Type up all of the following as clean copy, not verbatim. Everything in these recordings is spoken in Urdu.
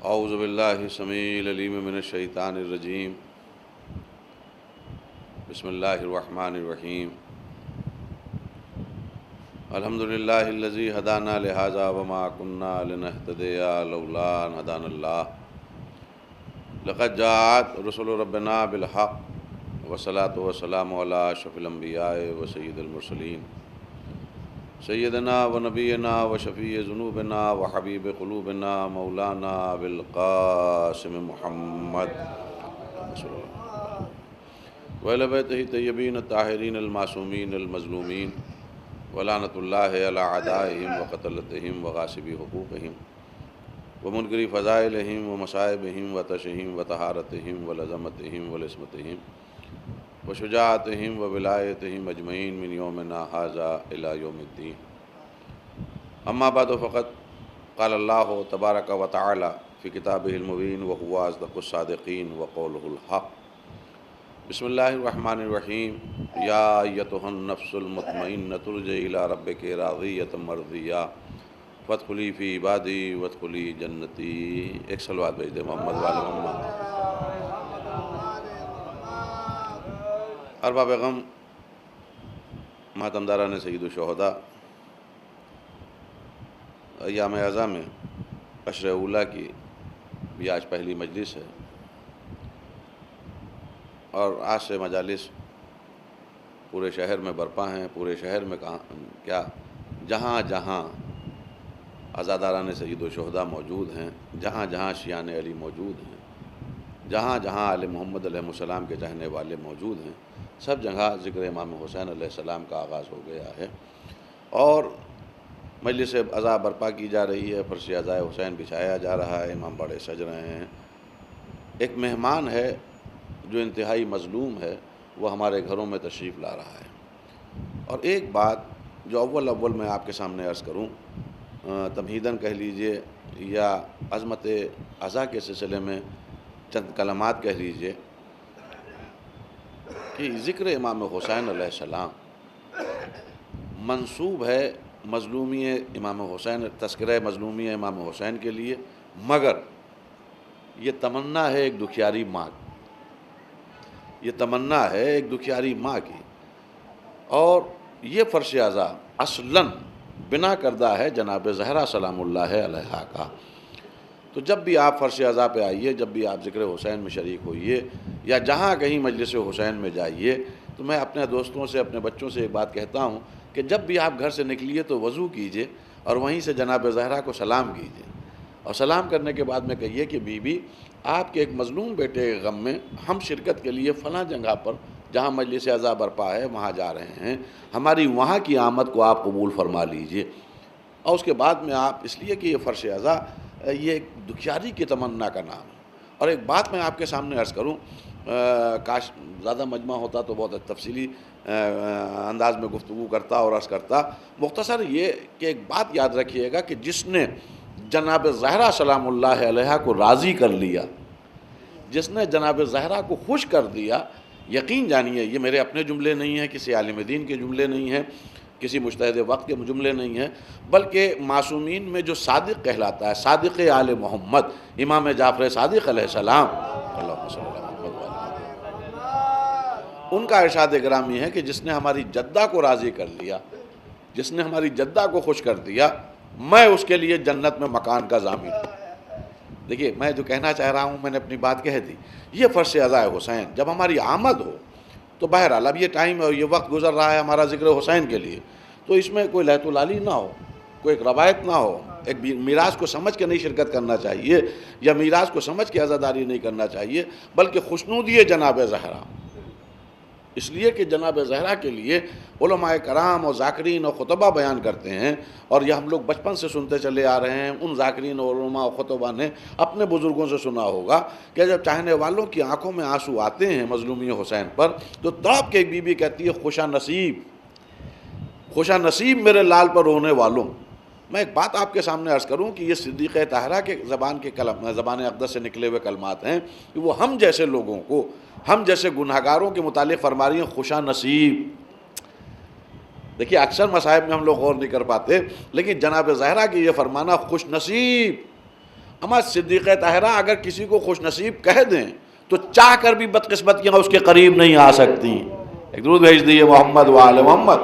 اعوذ باللہ السمیع العلیم من الشیطان الرجیم بسم اللہ الرحمن الرحیم الحمدللہ الذی ہدانا لہذا وما کنا لنہتدی لولا ان ہدانا اللہ لقد جاءت رسل ربنا بالحق والصلاة والسلام علی اشرف الانبیاء وسید المرسلین سیدنا و نبینا و شفیع ذنوبنا و حبیب قلوبنا مولانا بالقاسم محمد وعلی بیتہ الطیبین الطاہرین المعصومین المظلومین ولعنۃ اللہ علی اعدائہم و قتلتہم و غاصبی حقوقہم و منکری فضائلہم و مصائبہم و تشہم و طہارتہم و لظمتہم و لسمتہم و شجاعتہم و ولایتہم اجمعین من یومنا ھذا الی یوم الدین اما بعد فقط قال اللہ تبارک و تعالی فی کتابہ المبین وہو اصدق الصادقین وقولہ الحق بسم اللہ الرحمن الرحیم یا ایتھا النفس المطمئنۃ ارجعی الی ربک راضیۃ مرضیہ فادخلی فی عبادی وادخلی جنتی۔ ایک صلوات بھیج دے محمد وعلی محمد۔ ارباب غم، ماتمداران سید الشہداء، ایام اعزاء میں عشر اولیٰ کی یہ آج پہلی مجلس ہے، اور آج سے مجالس پورے شہر میں برپا ہیں۔ پورے شہر میں کیا جہاں جہاں عزاداران سید الشہداء موجود ہیں، جہاں جہاں شیعان علی موجود ہیں، جہاں جہاں آل محمد علیہ السلام کے چاہنے والے موجود ہیں، سب جگہ ذکر امام حسین علیہ السلام کا آغاز ہو گیا ہے، اور مجلس عزا برپا کی جا رہی ہے، فرش عزائے حسین بچھایا جا رہا ہے، امام باڑے سج رہے ہیں۔ ایک مہمان ہے جو انتہائی مظلوم ہے، وہ ہمارے گھروں میں تشریف لا رہا ہے۔ اور ایک بات جو اول میں آپ کے سامنے عرض کروں، تمہیداً کہہ لیجئے یا عظمت عزا کے سلسلے میں چند کلمات کہہ لیجئے، کہ ذکر امام حسین علیہ السلام منسوب ہے مظلومی امام حسین، تذکرہ مظلومی امام حسین کے لیے، مگر یہ تمنا ہے ایک دکھیاری ماں کی، یہ تمنا ہے ایک دکھیاری ماں کی، اور یہ فرش عزا اصلاً بنا کردہ ہے جناب زہرا سلام اللہ علیہا کا۔ تو جب بھی آپ فرش عزا پہ آئیے، جب بھی آپ ذکر حسین میں شریک ہوئیے، یا جہاں کہیں مجلس حسین میں جائیے، تو میں اپنے دوستوں سے، اپنے بچوں سے ایک بات کہتا ہوں کہ جب بھی آپ گھر سے نکلیے تو وضو کیجئے، اور وہیں سے جناب زہرا کو سلام کیجئے، اور سلام کرنے کے بعد میں کہیے کہ بی بی، آپ کے ایک مظلوم بیٹے کے غم میں ہم شرکت کے لیے فلاں جگہ پر جہاں مجلس عزا برپا ہے وہاں جا رہے ہیں، ہماری وہاں کی آمد کو آپ قبول فرما لیجئے۔ اور اس کے بعد میں آپ، اس لیے کہ یہ فرش عزا یہ ایک دکھیاری کی تمنا کا نام ہے۔ اور ایک بات میں آپ کے سامنے عرض کروں، کاش زیادہ مجمع ہوتا تو بہت تفصیلی انداز میں گفتگو کرتا اور عرض کرتا، مختصر یہ کہ ایک بات یاد رکھیے گا کہ جس نے جناب زہرا سلام اللہ علیہا کو راضی کر لیا، جس نے جناب زہرا کو خوش کر دیا، یقین جانیے یہ میرے اپنے جملے نہیں ہیں، کسی عالم دین کے جملے نہیں ہیں، کسی مجتہد وقت کے جملے نہیں ہیں، بلکہ معصومین میں جو صادق کہلاتا ہے، صادق آل محمد امام جعفر صادق علیہ السلام، اللہم صلی اللہ علیہ وسلم، ان کا ارشاد گرامی ہے کہ جس نے ہماری جدہ کو راضی کر لیا، جس نے ہماری جدہ کو خوش کر دیا، میں اس کے لیے جنت میں مکان کا ضامن ہوں۔ دیکھیے میں جو کہنا چاہ رہا ہوں، میں نے اپنی بات کہہ دی۔ یہ فرش عزا حسین جب ہماری آمد ہو تو بہرحال اب یہ ٹائم اور یہ وقت گزر رہا ہے ہمارا ذکر حسین کے لیے، تو اس میں کوئی لہت العالی نہ ہو، کوئی ایک روایت نہ ہو، ایک میراث کو سمجھ کے نہیں شرکت کرنا چاہیے، یا میراث کو سمجھ کے عزاداری نہیں کرنا چاہیے، بلکہ خوشنودی جناب زہرا، اس لیے کہ جناب زہرا کے لیے علماء کرام اور ذاکرین اور خطبہ بیان کرتے ہیں، اور یہ ہم لوگ بچپن سے سنتے چلے آ رہے ہیں۔ ان ذاکرین اور علماء اور خطبہ نے اپنے بزرگوں سے سنا ہوگا کہ جب چاہنے والوں کی آنکھوں میں آنسو آتے ہیں مظلومی حسین پر، تو تڑپ کے ایک بی بی کہتی ہے، خوشا نصیب، خوشا نصیب میرے لال پر رونے والوں۔ میں ایک بات آپ کے سامنے عرض کروں کہ یہ صدیق طاہرہ کے زبان اقدس سے نکلے ہوئے کلمات ہیں، کہ وہ ہم جیسے لوگوں کو، ہم جیسے گناہگاروں کے متعلق فرما رہی ہیں خوشا نصیب۔ دیکھیے اکثر مصائب میں ہم لوگ غور نہیں کر پاتے، لیکن جناب زہرا کی یہ فرمانا خوش نصیب، اما صدیقہ طاہرہ اگر کسی کو خوش نصیب کہہ دیں تو چاہ کر بھی بدقسمتیاں اس کے قریب نہیں آ سکتی. ایک درود بھیج دیجیے محمد و آل محمد.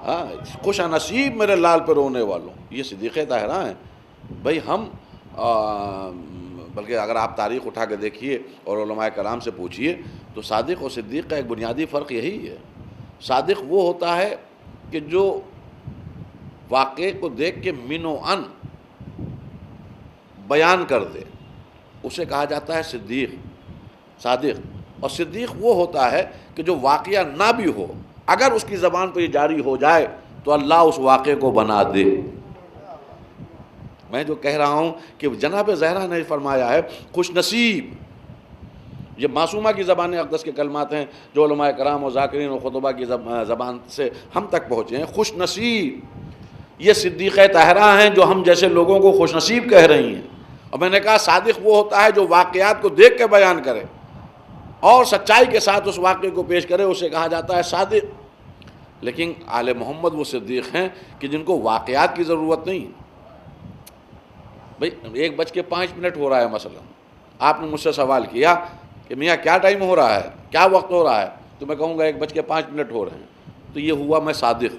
ہاں خوش نصیب میرے لال پہ رونے والوں، یہ صدیقہ طاہرہ ہیں. بھائی ہم بلکہ اگر آپ تاریخ اٹھا کے دیکھیے اور علماء کرام سے پوچھیے تو صادق اور صدیق کا ایک بنیادی فرق یہی ہے. صادق وہ ہوتا ہے کہ جو واقعے کو دیکھ کے من و ان بیان کر دے، اسے کہا جاتا ہے صادق. اور صدیق وہ ہوتا ہے کہ جو واقعہ نہ بھی ہو، اگر اس کی زبان پہ یہ جاری ہو جائے تو اللہ اس واقعے کو بنا دے. میں جو کہہ رہا ہوں کہ جناب زہرا نے فرمایا ہے خوش نصیب، یہ معصومہ کی زبان اقدس کے کلمات ہیں جو علماء کرام و ذاکرین و خطبہ کی زبان سے ہم تک پہنچے ہیں. خوش نصیب یہ صدیقہ طاہرہ ہیں جو ہم جیسے لوگوں کو خوش نصیب کہہ رہی ہیں. اور میں نے کہا صادق وہ ہوتا ہے جو واقعات کو دیکھ کے بیان کرے اور سچائی کے ساتھ اس واقعے کو پیش کرے، اسے کہا جاتا ہے صادق. لیکن آل محمد وہ صدیق ہیں کہ جن کو واقعات کی ضرورت نہیں. بھئی 1:05 ہو رہا ہے، مثلا آپ نے مجھ سے سوال کیا کہ میاں کیا ٹائم ہو رہا ہے، کیا وقت ہو رہا ہے، تو میں کہوں گا 1:05 ہو رہے ہیں. تو یہ ہوا میں صادق،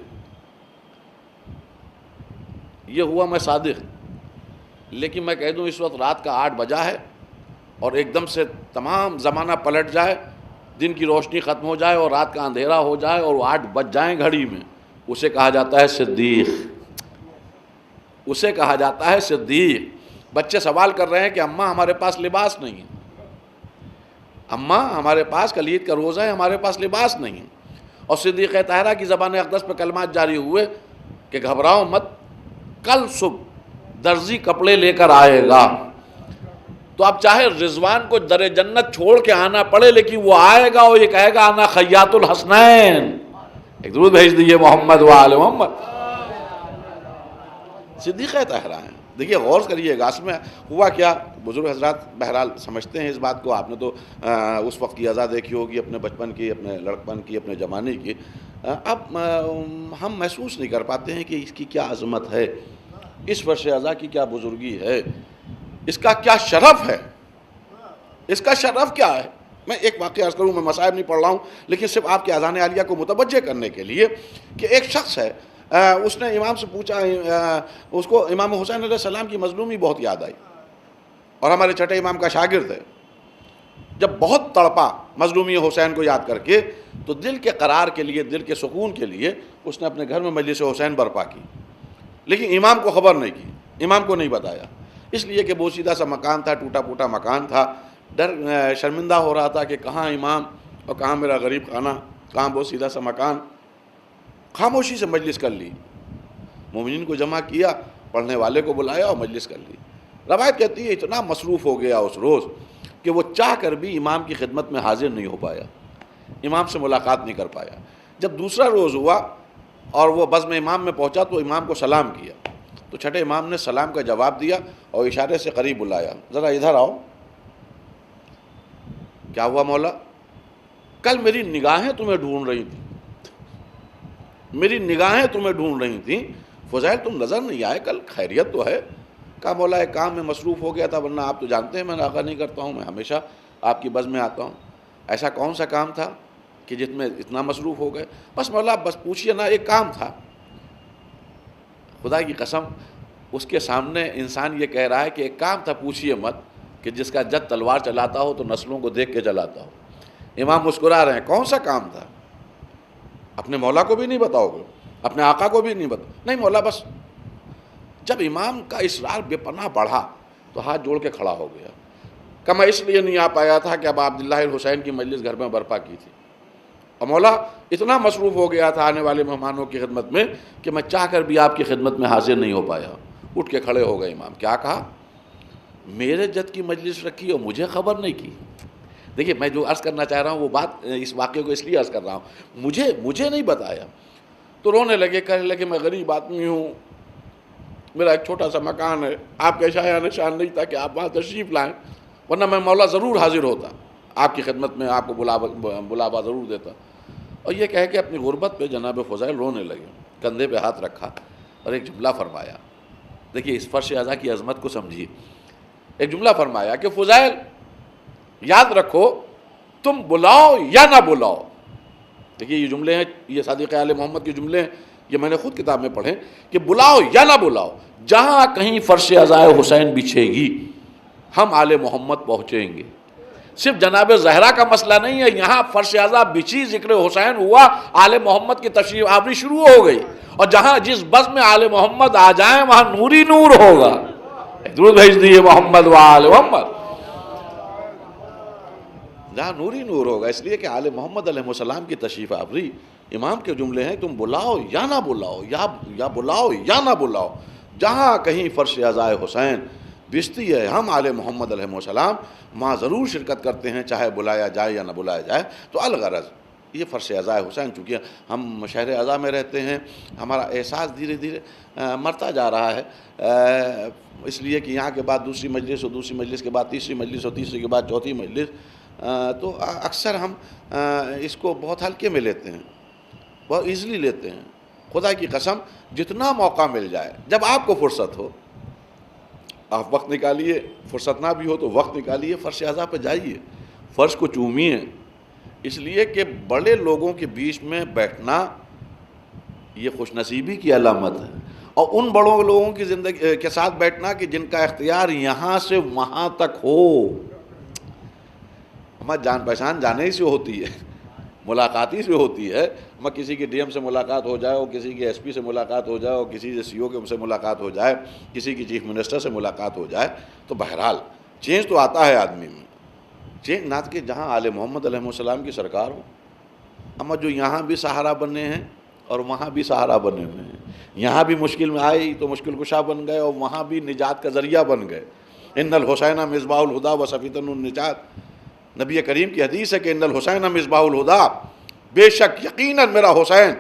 یہ ہوا میں صادق. لیکن میں کہہ دوں اس وقت رات کا 8 بجا ہے اور ایک دم سے تمام زمانہ پلٹ جائے، دن کی روشنی ختم ہو جائے اور رات کا اندھیرا ہو جائے اور 8 بج جائیں گھڑی میں، اسے کہا جاتا ہے صدیق. اسے کہا جاتا ہے صدیق. بچے سوال کر رہے ہیں کہ اماں ہمارے پاس لباس نہیں ہے، اماں ہمارے پاس کل عید کا روزہ ہے، ہمارے پاس لباس نہیں ہے. اور صدیقہ طاہرہ کی زبان اقدس پہ کلمات جاری ہوئے کہ گھبراؤ مت، کل صبح درزی کپڑے لے کر آئے گا. تو اب چاہے رضوان کو در جنت چھوڑ کے آنا پڑے لیکن وہ آئے گا اور یہ کہے گا انا خیاط الحسنین. ایک درود بھیج دیجیے محمد و آل محمد. صدیقہ طاہرہ ہیں. دیکھیے غور کریے گا اس میں ہوا کیا. بزرگ حضرات بہرحال سمجھتے ہیں اس بات کو. آپ نے تو اس وقت کی اذا دیکھی ہوگی، اپنے بچپن کی، اپنے لڑکپن کی، اپنے جوانی کی. اب ہم محسوس نہیں کر پاتے ہیں کہ اس کی کیا عظمت ہے، اس ورش اذا کی کیا بزرگی ہے، اس کا کیا شرف ہے، اس کا شرف کیا ہے. میں ایک واقعہ عرض کروں، میں مصائب نہیں پڑھ رہا ہوں لیکن صرف آپ کے اذان عالیہ کو متوجہ کرنے کے لیے کہ ایک شخص ہے، اس نے امام سے پوچھا، اس کو امام حسین علیہ السلام کی مظلومی بہت یاد آئی اور ہمارے چھٹے امام کا شاگرد ہے. جب بہت تڑپا مظلومی حسین کو یاد کر کے تو دل کے قرار کے لیے، دل کے سکون کے لیے اس نے اپنے گھر میں مجلس حسین برپا کی. لیکن امام کو خبر نہیں کی، امام کو نہیں بتایا، اس لیے کہ بوسیدہ سا مکان تھا، ٹوٹا پھوٹا مکان تھا. شرمندہ ہو رہا تھا کہ کہاں امام اور کہاں میرا غریب خانہ، کہاں بوسیدہ سا مکان. خاموشی سے مجلس کر لی، مومنین کو جمع کیا، پڑھنے والے کو بلایا اور مجلس کر لی. روایت کہتی ہے اتنا مصروف ہو گیا اس روز کہ وہ چاہ کر بھی امام کی خدمت میں حاضر نہیں ہو پایا، امام سے ملاقات نہیں کر پایا. جب دوسرا روز ہوا اور وہ بزم امام میں پہنچا تو امام کو سلام کیا تو چھٹے امام نے سلام کا جواب دیا اور اشارے سے قریب بلایا، ذرا ادھر آؤ. کیا ہوا مولا؟ کل میری نگاہیں تمہیں ڈھونڈ رہی تھیں، میری نگاہیں تمہیں ڈھونڈ رہی تھیں، فضیل تم نظر نہیں آئے، کل خیریت تو ہے؟ کہا مولا ایک کام میں مصروف ہو گیا تھا، ورنہ آپ تو جانتے ہیں میں ناغہ نہیں کرتا ہوں، میں ہمیشہ آپ کی بزم میں آتا ہوں. ایسا کون سا کام تھا کہ جس میں اتنا مصروف ہو گئے؟ بس مولا بس پوچھئے نا، ایک کام تھا. خدا کی قسم اس کے سامنے انسان یہ کہہ رہا ہے کہ ایک کام تھا، پوچھئے مت، کہ جس کا جد تلوار چلاتا ہو تو نسلوں کو دیکھ کے چلاتا ہو. امام مسکرا رہے ہیں، کون سا کام تھا؟ اپنے مولا کو بھی نہیں بتاؤ گے، اپنے آقا کو بھی نہیں بتاؤ؟ نہیں مولا بس. جب امام کا اصرار بے پناہ بڑھا تو ہاتھ جوڑ کے کھڑا ہو گیا کہ میں اس لیے نہیں آ پایا تھا کہ اب عبداللہ الحسین کی مجلس گھر میں برپا کی تھی اور مولا اتنا مصروف ہو گیا تھا آنے والے مہمانوں کی خدمت میں کہ میں چاہ کر بھی آپ کی خدمت میں حاضر نہیں ہو پایا. اٹھ کے کھڑے ہو گئے امام. کیا کہا؟ میرے جد کی مجلس رکھی اور مجھے خبر نہیں کی. دیکھیے میں جو عرض کرنا چاہ رہا ہوں وہ بات اس واقعے کو اس لیے عرض کر رہا ہوں، مجھے نہیں بتایا. تو رونے لگے، کہنے لگے میں غریب آدمی ہوں، میرا ایک چھوٹا سا مکان ہے، آپ کا شایہ نشان نہیں تھا کہ آپ وہاں تشریف لائیں، ورنہ میں مولا ضرور حاضر ہوتا، آپ کی خدمت میں آپ کو بلاوا ضرور دیتا. اور یہ کہہ کے اپنی غربت پہ جناب فضیل رونے لگے، کندھے پہ ہاتھ رکھا اور ایک جملہ فرمایا دیکھیے اس فرش اعضا کی عظمت کو سمجھیے. ایک جملہ فرمایا کہ فضیل یاد رکھو تم بلاؤ یا نہ بلاؤ. دیکھیے یہ جملے ہیں، یہ صادق آل محمد کے جملے ہیں، یہ میں نے خود کتاب میں پڑھے کہ بلاؤ یا نہ بلاؤ، جہاں کہیں فرش اعضا حسین بچھے گی ہم آل محمد پہنچیں گے. صرف جناب زہرا کا مسئلہ نہیں ہے، یہاں فرش اعضا بچھی، ذکر حسین ہوا، آل محمد کی تشریف آوری شروع ہو گئی، اور جہاں جس بس میں آل محمد آ جائیں وہاں نوری نور ہوگا. درود بھیج دیے محمد و آل محمد، جہاں نوری نور ہوگا. اس لیے کہ آل محمد علیہ السلام کی تشریف آوری امام کے جملے ہیں، تم بلاؤ یا نہ بلاؤ، یا بلاؤ یا نہ بلاؤ، جہاں کہیں فرش اعضا حسین بچتی ہے ہم آل محمد علیہ السلام وہاں ضرور شرکت کرتے ہیں، چاہے بلایا جائے یا نہ بلایا جائے. تو الغرض یہ فرش اعضا حسین، چونکہ ہم شہر اعضا میں رہتے ہیں، ہمارا احساس دھیرے دھیرے مرتا جا رہا ہے، اس لیے کہ یہاں کے بعد دوسری مجلس اور دوسری مجلس کے بعد تیسری مجلس اور تیسری کے بعد چوتھی مجلس، تو اکثر ہم اس کو بہت ہلکے میں لیتے ہیں، بہت ایزلی لیتے ہیں. خدا کی قسم جتنا موقع مل جائے، جب آپ کو فرصت ہو آپ وقت نکالیے، فرصت نہ بھی ہو تو وقت نکالیے، فرش اعضا پہ جائیے، فرش کو چومیے. اس لیے کہ بڑے لوگوں کے بیچ میں بیٹھنا یہ خوش نصیبی کی علامت ہے، اور ان بڑوں لوگوں کی زندگی کے ساتھ بیٹھنا کہ جن کا اختیار یہاں سے وہاں تک ہو. ہماری جان پہچان جانے ہی سے ہوتی ہے، ملاقاتی سے ہوتی ہے. میں کسی کی ڈی ایم سے ملاقات ہو جائے، اور کسی کی ایس پی سے ملاقات ہو جائے، اور کسی سے سی او سے ملاقات ہو جائے، کسی کی چیف منسٹر سے ملاقات ہو جائے، تو بہرحال چینج تو آتا ہے آدمی میں. چینج نہ کہ جہاں آل محمد علیہ السلام کی سرکار ہو. اما جو یہاں بھی سہارا بنے ہیں اور وہاں بھی سہارا بنے ہوئے ہیں، یہاں بھی مشکل میں آئی تو مشکل کشا بن گئے، اور وہاں بھی نجات کا ذریعہ بن گئے. ان الحسین مصباح الہدا و صفیۃ النجات، نبی کریم کی حدیث ہے کہ ان الحسین مصباح الہدا، بے شک یقیناً میرا حسین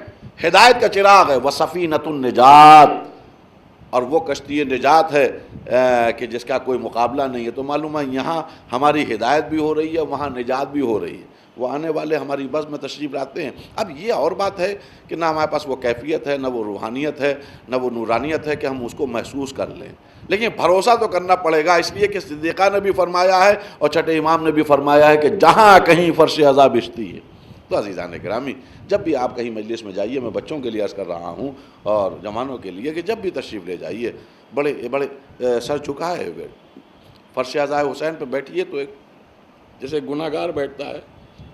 ہدایت کا چراغ ہے، وصفینۃ النجات، اور وہ کشتی نجات ہے کہ جس کا کوئی مقابلہ نہیں ہے. تو معلوم ہے یہاں ہماری ہدایت بھی ہو رہی ہے، وہاں نجات بھی ہو رہی ہے. وہ آنے والے ہماری بس میں تشریف لاتے ہیں. اب یہ اور بات ہے کہ نہ ہمارے پاس وہ کیفیت ہے، نہ وہ روحانیت ہے، نہ وہ نورانیت ہے کہ ہم اس کو محسوس کر لیں، لیکن بھروسہ تو کرنا پڑے گا. اس لیے کہ صدیقہ نے بھی فرمایا ہے اور چھٹے امام نے بھی فرمایا ہے کہ جہاں کہیں فرش اعضا بچھتی ہے. تو عزیزان گرامی، جب بھی آپ کہیں مجلس میں جائیے، میں بچوں کے لیے عرض کر رہا ہوں اور جوانوں کے لیے کہ جب بھی تشریف لے جائیے بڑے سر جھکائے ہوئے فرش اعضا حسین پہ بیٹھیے، تو ایک جیسے گناہ گار بیٹھتا ہے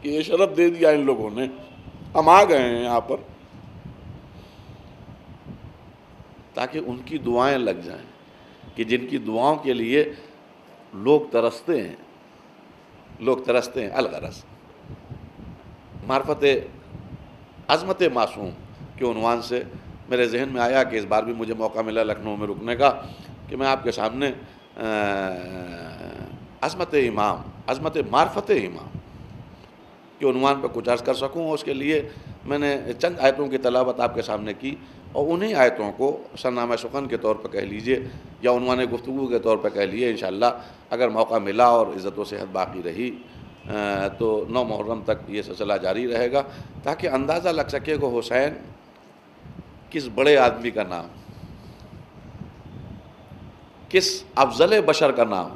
کہ یہ شرف دے دیا ان لوگوں نے، ہم آ گئے ہیں یہاں پر، تاکہ ان کی دعائیں لگ جائیں، کہ جن کی دعاؤں کے لیے لوگ ترستے ہیں. الغرض معرفت عظمت معصوم کے عنوان سے میرے ذہن میں آیا کہ اس بار بھی مجھے موقع ملا لکھنؤ میں رکنے کا کہ میں آپ کے سامنے عظمت امام، عظمت معرفت امام کے عنوان پر کچھ عرض کر سکوں. اس کے لیے میں نے چند آیتوں کی تلاوت آپ کے سامنے کی، اور انہی آیتوں کو سرنامہ سخن کے طور پر کہہ لیجئے یا عنوان گفتگو کے طور پر کہہ لیجئے. انشاءاللہ اگر موقع ملا اور عزت و صحت باقی رہی تو 9 محرم تک یہ سلسلہ جاری رہے گا، تاکہ اندازہ لگ سکے کہ حسین کس بڑے آدمی کا نام، کس افضل بشر کا نام.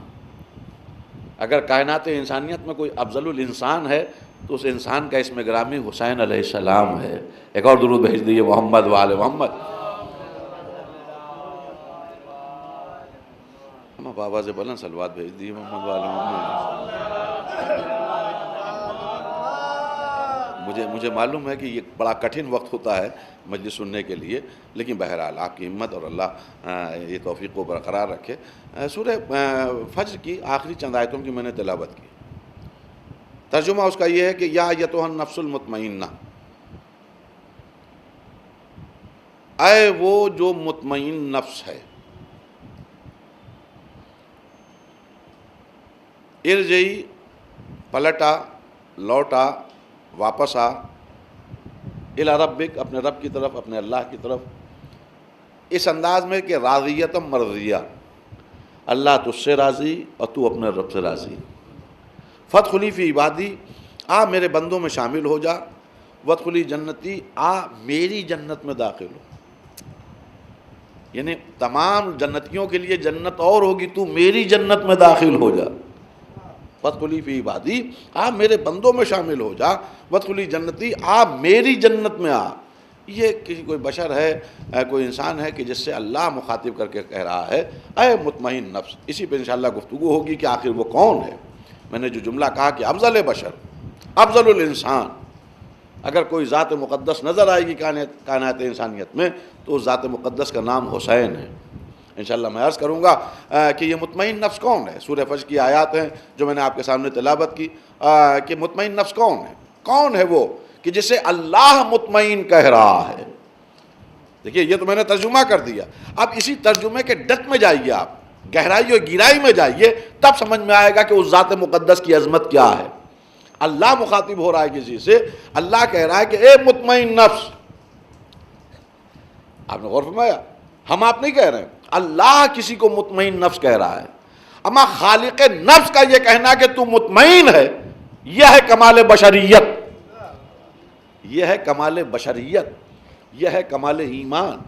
اگر کائنات انسانیت میں کوئی افضل الانسان ہے تو اس انسان کا اسم گرامی حسین علیہ السلام ہے. ایک اور درود بھیج دیجیے محمد و آل محمد. ہم بابا سے بلند صلوات بھیج دیجیے محمد و آل محمد. مجھے معلوم ہے کہ یہ بڑا کٹھن وقت ہوتا ہے مجلس سننے کے لیے، لیکن بہرحال آپ کی ہمت اور اللہ یہ توفیق کو برقرار رکھے. سورہ فجر کی آخری چند آیتوں کی میں نے تلاوت کی. ترجمہ اس کا یہ ہے کہ یا ایتھا النفس المطمئنہ، اے وہ جو مطمئن نفس ہے، ارجعی، پلٹا، لوٹا، واپس آ، الی ربک، اپنے رب کی طرف، اپنے اللہ کی طرف، اس انداز میں کہ راضیتم مرضیہ، اللہ تجھ سے راضی اور تو اپنے رب سے راضی. فادخلی فی عبادی، آ میرے بندوں میں شامل ہو جا. وادخلی جنتی، آ میری جنت میں داخل ہو. یعنی تمام جنتیوں کے لیے جنت اور ہوگی، تو میری جنت میں داخل ہو جا، وادخلی فی عبادی، آپ میرے بندوں میں شامل ہو جا، وادخلی جنتی، آپ میری جنت میں آ۔ یہ کسی کوئی بشر ہے، کوئی انسان ہے کہ جس سے اللہ مخاطب کر کے کہہ رہا ہے اے مطمئن نفس۔ اسی پہ انشاءاللہ گفتگو ہوگی کہ آخر وہ کون ہے۔ میں نے جو جملہ کہا کہ افضل بشر، افضل الانسان، اگر کوئی ذات مقدس نظر آئے گی کائنات انسانیت میں تو اس ذات مقدس کا نام حسین ہے۔ انشاءاللہ میں عرض کروں گا کہ یہ مطمئن نفس کون ہے۔ سورہ فجر کی آیات ہیں جو میں نے آپ کے سامنے تلاوت کی کہ مطمئن نفس کون ہے وہ کہ جسے اللہ مطمئن کہہ رہا ہے۔ دیکھیے یہ تو میں نے ترجمہ کر دیا، اب اسی ترجمے کے ڈٹ میں جائیے، آپ گہرائی اور گہرائی میں جائیے، تب سمجھ میں آئے گا کہ اس ذات مقدس کی عظمت کیا ہے۔ اللہ مخاطب ہو رہا ہے کسی سے، اللہ کہہ رہا ہے کہ اے مطمئن نفس۔ آپ نے غور فرمایا، ہم آپ نہیں کہہ رہے ہیں، اللہ کسی کو مطمئن نفس کہہ رہا ہے۔ اما خالق نفس کا یہ کہنا کہ تو مطمئن ہے، یہ ہے کمال بشریت، یہ ہے کمال بشریت، یہ ہے کمال ایمان،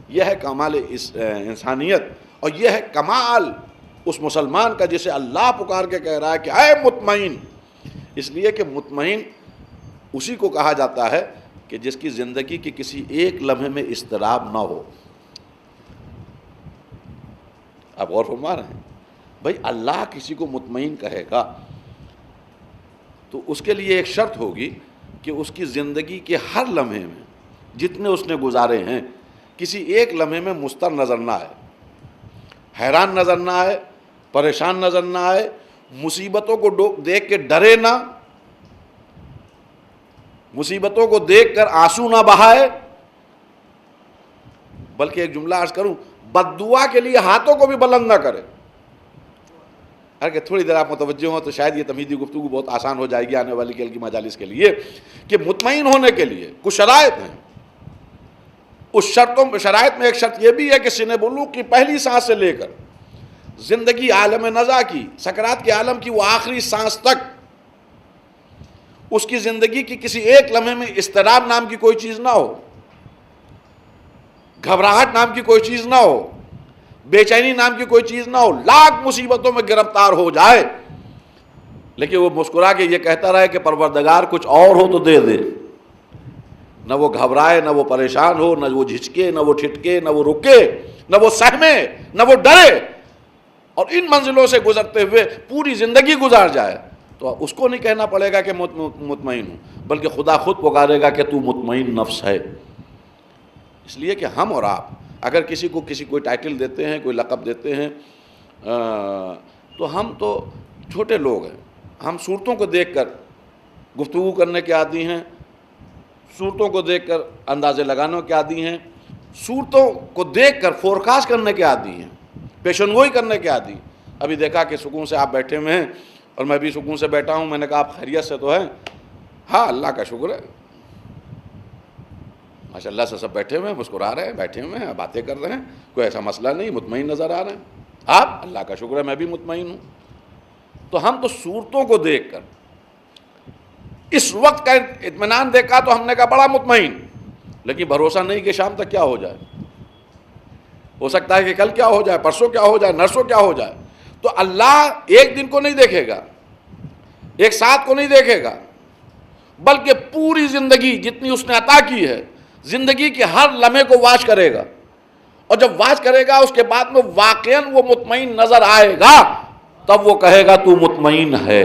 یہ ہے کمال انسانیت، اور یہ ہے کمال اس مسلمان کا جسے اللہ پکار کے کہہ رہا ہے کہ اے مطمئن۔ اس لیے کہ مطمئن اسی کو کہا جاتا ہے کہ جس کی زندگی کی کسی ایک لمحے میں اضطراب نہ ہو۔ آپ غور فرما رہے ہیں بھائی، اللہ کسی کو مطمئن کہے گا تو اس کے لیے ایک شرط ہوگی کہ اس کی زندگی کے ہر لمحے میں جتنے اس نے گزارے ہیں کسی ایک لمحے میں مضطر نظر نہ آئے، حیران نظر نہ آئے، پریشان نظر نہ آئے، مصیبتوں کو دیکھ کے ڈرے نہ، مصیبتوں کو دیکھ کر آنسو نہ بہائے، بلکہ ایک جملہ عرض کروں، بد دعا کے لیے ہاتھوں کو بھی بلند نہ کرے۔ اگر تھوڑی دیر آپ متوجہ ہوں تو شاید یہ تمہیدی گفتگو بہت آسان ہو جائے گی آنے والی کل کی مجالس کے لیے، کہ مطمئن ہونے کے لیے کچھ شرائط ہیں۔ اس شرائط میں ایک شرط یہ بھی ہے کہ سن بلوغ کی پہلی سانس سے لے کر زندگی عالم نزا کی، سکرات کے عالم کی وہ آخری سانس تک اس کی زندگی کی کسی ایک لمحے میں اضطراب نام کی کوئی چیز نہ ہو، گھبراہٹ نام کی کوئی چیز نہ ہو، بے چینی نام کی کوئی چیز نہ ہو، لاکھ مصیبتوں میں گرفتار ہو جائے لیکن وہ مسکرا کے یہ کہتا رہے کہ پروردگار کچھ اور ہو تو دے دے۔ نہ وہ گھبرائے، نہ وہ پریشان ہو، نہ وہ جھجکے، نہ وہ ٹھٹکے، نہ وہ رکے، نہ وہ سہمے، نہ وہ ڈرے، اور ان منزلوں سے گزرتے ہوئے پوری زندگی گزار جائے تو اس کو نہیں کہنا پڑے گا کہ مطمئن ہوں، بلکہ خدا خود پکارے گا کہ تو مطمئن نفس ہے۔ اس لیے کہ ہم اور آپ اگر کسی کو کوئی ٹائٹل دیتے ہیں، کوئی لقب دیتے ہیں تو ہم تو چھوٹے لوگ ہیں، ہم صورتوں کو دیکھ کر گفتگو کرنے کے عادی ہیں، صورتوں کو دیکھ کر اندازے لگانے کے عادی ہیں، صورتوں کو دیکھ کر فورکاسٹ کرنے کے عادی ہیں، پیشن گوئی کرنے کے عادی۔ ابھی دیکھا کہ سکون سے آپ بیٹھے ہوئے ہیں اور میں بھی سکون سے بیٹھا ہوں، میں نے کہا آپ خیریت سے تو ہیں؟ ہاں اللہ کا شکر ہے، ماشاء اللہ سے سب بیٹھے ہوئے ہیں، مسکرا رہے ہیں، بیٹھے ہوئے ہیں، باتیں کر رہے ہیں، کوئی ایسا مسئلہ نہیں، مطمئن نظر آ رہے ہیں۔ آپ اللہ کا شکر ہے میں بھی مطمئن ہوں۔ تو ہم تو صورتوں کو دیکھ کر اس وقت کا اطمینان دیکھا تو ہم نے کہا بڑا مطمئن، لیکن بھروسہ نہیں کہ شام تک کیا ہو جائے، ہو سکتا ہے کہ کل کیا ہو جائے، پرسوں کیا ہو جائے، نرسوں کیا ہو جائے۔ تو اللہ ایک دن کو نہیں دیکھے گا، ایک ساتھ کو نہیں دیکھے گا، بلکہ پوری زندگی جتنی اس نے عطا کی ہے، زندگی کے ہر لمحے کو واچ کرے گا، اور جب واچ کرے گا اس کے بعد میں واقعاً وہ مطمئن نظر آئے گا تب وہ کہے گا تو مطمئن ہے۔